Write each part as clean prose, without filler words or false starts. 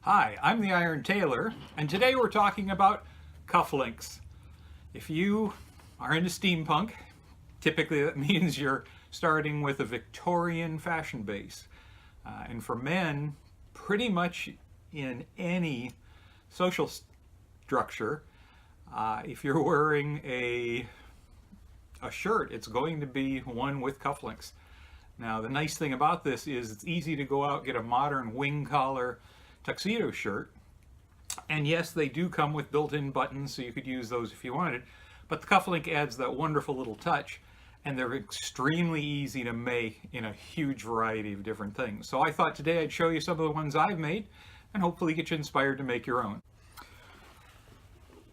Hi, I'm the Iron Tailor, and today we're talking about cufflinks. If you are into steampunk, typically that means you're starting with a Victorian fashion base. And for men, pretty much in any social structure, if you're wearing a shirt, it's going to be one with cufflinks. Now, the nice thing about this is it's easy to go out, get a modern wing collar tuxedo shirt. And yes, they do come with built-in buttons, so you could use those if you wanted. But the cufflink adds that wonderful little touch, and they're extremely easy to make in a huge variety of different things. So I thought today I'd show you some of the ones I've made, and hopefully get you inspired to make your own.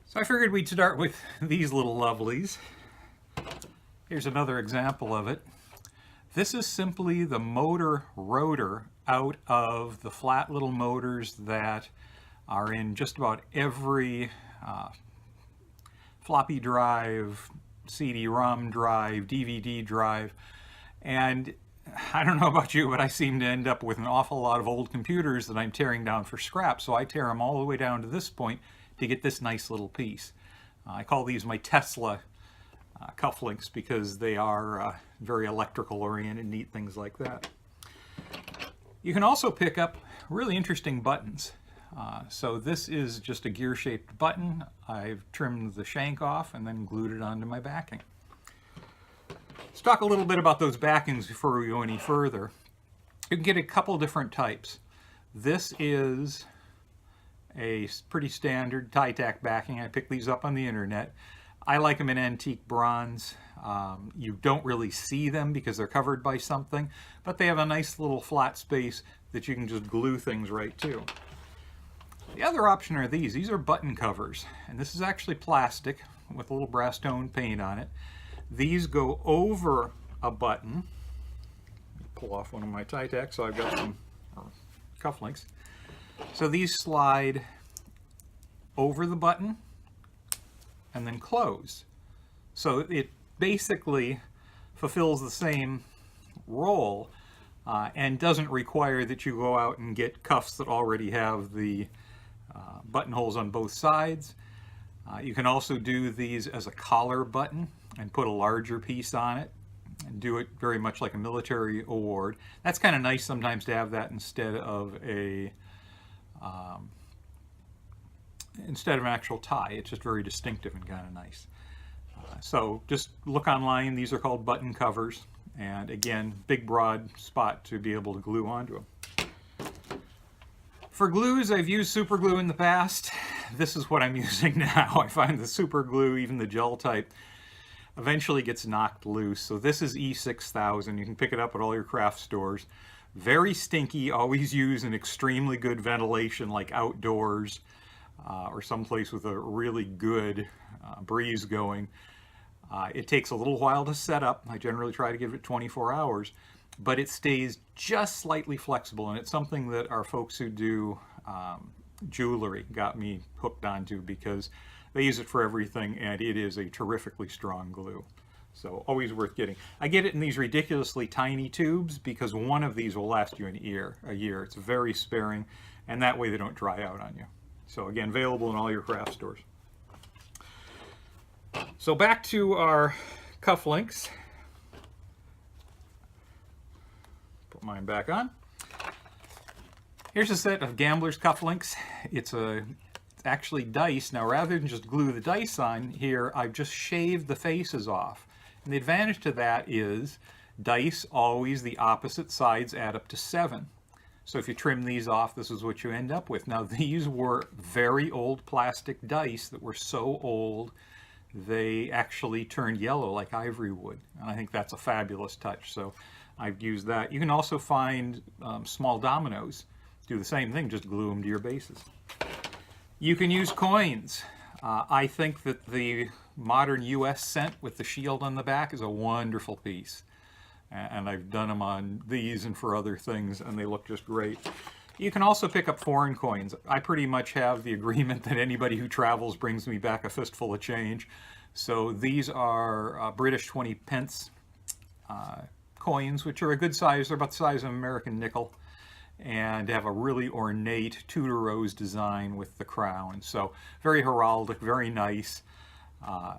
So I figured we'd start with these little lovelies. Here's another example of it. This is simply the motor rotor out of the flat little motors that are in just about every floppy drive, CD-ROM drive, DVD drive. And I don't know about you, but I seem to end up with an awful lot of old computers that I'm tearing down for scrap. So I tear them all the way down to this point to get this nice little piece. I call these my Tesla cufflinks because they are very electrical oriented, neat things like that. You can also pick up really interesting buttons. So this is just a gear shaped button. I've trimmed the shank off and then glued it onto my backing. Let's talk a little bit about those backings before we go any further. You can get a couple different types. This is a pretty standard tie-tack backing. I picked these up on the internet. I like them in antique bronze. You don't really see them because they're covered by something, but they have a nice little flat space that you can just glue things right to. The other option are these. These are button covers, and this is actually plastic with a little brass tone paint on it. These go over a button. Pull off one of my tie tacks, so I've got some cufflinks. So these slide over the button and then close. So it basically fulfills the same role and doesn't require that you go out and get cuffs that already have the buttonholes on both sides. You can also do these as a collar button and put a larger piece on it and do it very much like a military award. That's kind of nice sometimes to have that instead of an actual tie. It's just very distinctive and kind of nice. So just look online. These are called button covers, and again, big broad spot to be able to glue onto them. For glues, I've used super glue in the past. This is what I'm using now. I find the super glue, even the gel type, eventually gets knocked loose. So this is E6000. You can pick it up at all your craft stores. Very stinky. Always use an extremely good ventilation, like outdoors or someplace with a really good breeze going. It takes a little while to set up. I generally try to give it 24 hours, but it stays just slightly flexible, and it's something that our folks who do jewelry got me hooked onto because they use it for everything, and it is a terrifically strong glue. So always worth getting. I get it in these ridiculously tiny tubes because one of these will last you a year. It's very sparing, and that way they don't dry out on you. So again, available in all your craft stores. So back to our cufflinks. Put mine back on. Here's a set of Gambler's cufflinks. It's actually dice. Now, rather than just glue the dice on here, I've just shaved the faces off. And the advantage to that is dice, always the opposite sides add up to 7. So if you trim these off, this is what you end up with. Now, these were very old plastic dice that were so old they actually turned yellow like ivory would. And I think that's a fabulous touch. So I've used that. You can also find small dominoes. Do the same thing, just glue them to your bases. You can use coins. I think that the modern US cent with the shield on the back is a wonderful piece. And I've done them on these and for other things, and they look just great. You can also pick up foreign coins. I pretty much have the agreement that anybody who travels brings me back a fistful of change. So these are British 20 pence coins, which are a good size. They're about the size of an American nickel. and have a really ornate Tudor rose design with the crown. So very heraldic, very nice.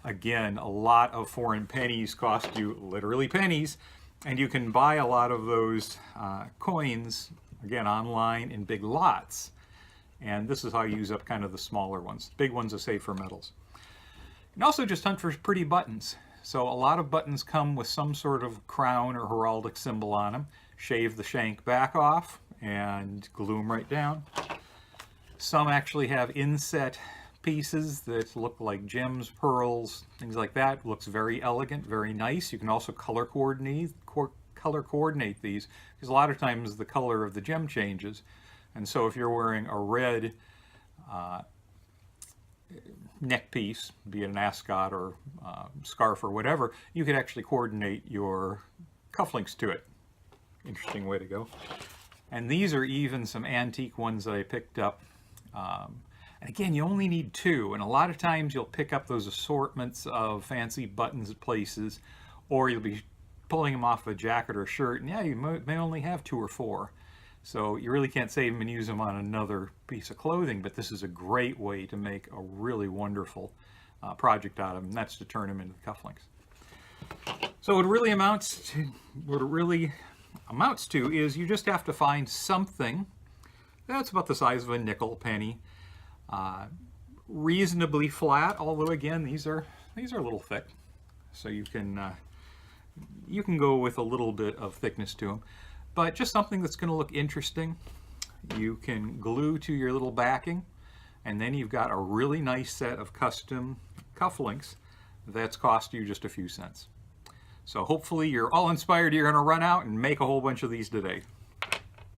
Again, a lot of foreign pennies cost you literally pennies, and you can buy a lot of those coins, again, online in big lots. And this is how you use up kind of the smaller ones. Big ones are saved for metals. You can also just hunt for pretty buttons. So a lot of buttons come with some sort of crown or heraldic symbol on them. Shave the shank back off and glue them right down. Some actually have inset pieces that look like gems, pearls, things like that. Looks very elegant, very nice. You can also color coordinate these, because a lot of times the color of the gem changes. And so if you're wearing a red neck piece, be it an ascot or scarf or whatever, you could actually coordinate your cufflinks to it. Interesting way to go. And these are even some antique ones that I picked up. And again, you only need 2, and a lot of times you'll pick up those assortments of fancy buttons at places, or you'll be pulling them off a jacket or a shirt, and yeah, you may only have 2 or 4. So you really can't save them and use them on another piece of clothing, but this is a great way to make a really wonderful project out of them, and that's to turn them into cufflinks. So what it really amounts to is you just have to find something that's about the size of a nickel penny, reasonably flat, although again these are a little thick, so you can go with a little bit of thickness to them, but just something that's going to look interesting. You can glue to your little backing, and then you've got a really nice set of custom cufflinks that's cost you just a few cents. So hopefully you're all inspired. You're going to run out and make a whole bunch of these today.